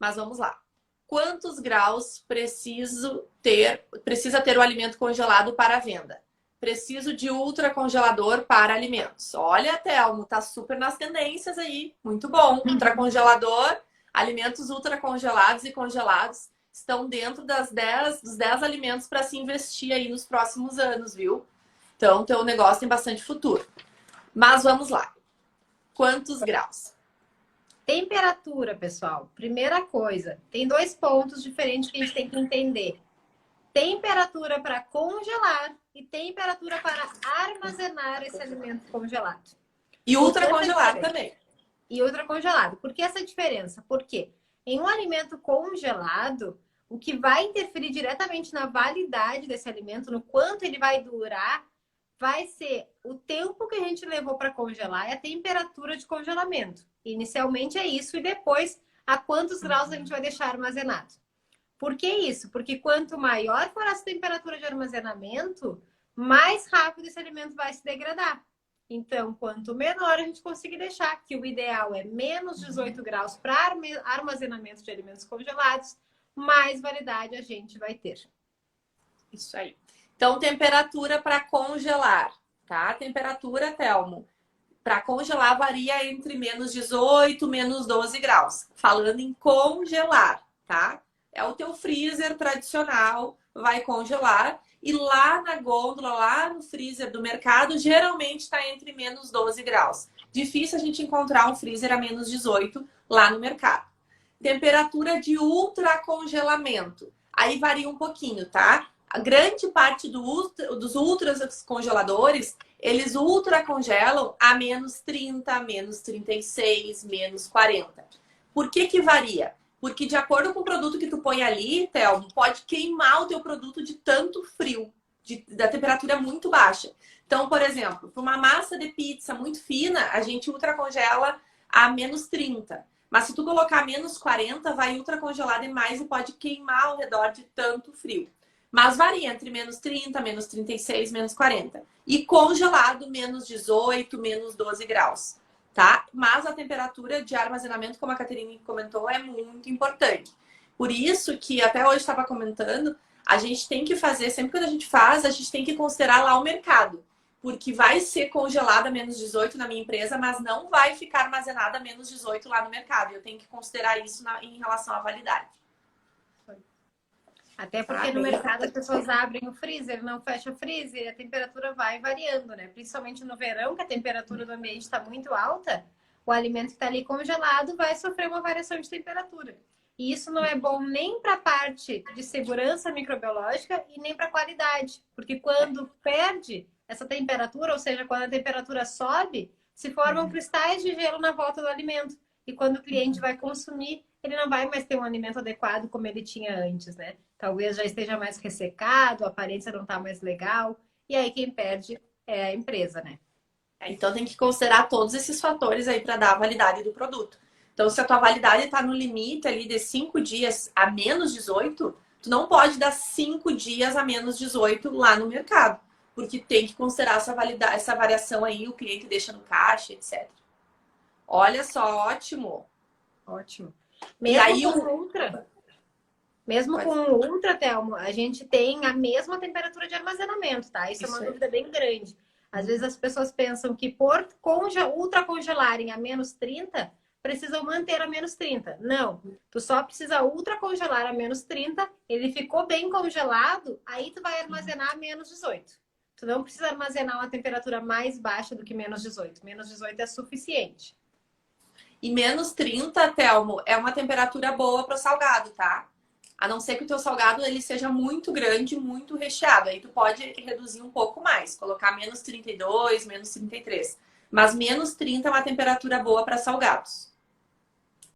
Mas vamos lá. Quantos graus precisa ter o alimento congelado para a venda? Preciso de ultracongelador para alimentos. Olha, Thelmo, tá super nas tendências aí. Muito bom. Ultracongelador, alimentos ultracongelados e congelados estão dentro dos 10 alimentos para se investir aí nos próximos anos, viu? Então, teu negócio tem bastante futuro. Mas vamos lá. Quantos graus? Temperatura, pessoal. Primeira coisa, tem 2 pontos diferentes que a gente tem que entender. Temperatura para congelar e temperatura para armazenar esse alimento congelado. E ultracongelado também. E ultracongelado. Por que essa diferença? Porque em um alimento congelado, o que vai interferir diretamente na validade desse alimento, no quanto ele vai durar, vai ser o tempo que a gente levou para congelar e a temperatura de congelamento. Inicialmente é isso e depois a quantos graus a gente vai deixar armazenado. Por que isso? Porque quanto maior for essa temperatura de armazenamento, mais rápido esse alimento vai se degradar. Então, quanto menor a gente conseguir deixar, que o ideal é menos 18 graus para armazenamento de alimentos congelados, mais validade a gente vai ter. Isso aí. Então, temperatura para congelar, tá? Temperatura, Thelmo, para congelar varia entre menos 18 e menos 12 graus. Falando em congelar, tá? É o teu freezer tradicional, vai congelar. E lá na gôndola, lá no freezer do mercado, geralmente está entre menos 12 graus. Difícil a gente encontrar um freezer a menos 18 lá no mercado. Temperatura de ultracongelamento. Aí varia um pouquinho, tá? A grande parte dos ultracongeladores, eles ultracongelam a menos 30, menos 36, menos 40. Por que que varia? Porque de acordo com o produto que tu põe ali, Thelmo, pode queimar o teu produto de tanto frio, da temperatura muito baixa. Então, por exemplo, para uma massa de pizza muito fina, a gente ultracongela a menos 30. Mas se tu colocar a menos 40, vai ultracongelar demais e pode queimar ao redor de tanto frio. Mas varia entre menos 30, menos 36, menos 40. E congelado, menos 18, menos 12 graus. Tá? Mas a temperatura de armazenamento, como a Caterine comentou, é muito importante. Por isso que até hoje estava comentando, a gente tem que fazer, sempre que a gente faz, a gente tem que considerar lá o mercado. Porque vai ser congelada a menos 18 na minha empresa, mas não vai ficar armazenada a menos 18 lá no mercado. Eu tenho que considerar isso em relação à validade. Até porque no mercado as pessoas abrem o freezer, não fecha o freezer, a temperatura vai variando, né? Principalmente no verão, que a temperatura do ambiente está muito alta, o alimento que está ali congelado vai sofrer uma variação de temperatura. E isso não é bom nem para a parte de segurança microbiológica e nem para a qualidade. Porque quando perde essa temperatura, ou seja, quando a temperatura sobe, se formam cristais de gelo na volta do alimento. E quando o cliente vai consumir, ele não vai mais ter um alimento adequado como ele tinha antes, né? Talvez já esteja mais ressecado, a aparência não está mais legal. E aí quem perde é a empresa, né? Então tem que considerar todos esses fatores aí para dar a validade do produto. Então, se a tua validade está no limite ali de 5 dias a menos 18, tu não pode dar 5 dias a menos 18 lá no mercado. Porque tem que considerar essa variação aí, o cliente deixa no caixa, etc. Olha só, ótimo. Ótimo. E aí Mesmo com o ultra, Thelmo, a gente tem a mesma temperatura de armazenamento, tá? Isso é uma dúvida bem grande. Às vezes as pessoas pensam que por ultra congelarem a menos 30, precisam manter a menos 30. Não, tu só precisa ultra congelar a menos 30, ele ficou bem congelado, aí tu vai armazenar a menos 18. Tu não precisa armazenar uma temperatura mais baixa do que menos 18. Menos 18 é suficiente. E menos 30, Thelmo, é uma temperatura boa para o salgado, tá? A não ser que o teu salgado ele seja muito grande, muito recheado. Aí tu pode reduzir um pouco mais, colocar menos 32, menos 33. Mas menos 30 é uma temperatura boa para salgados.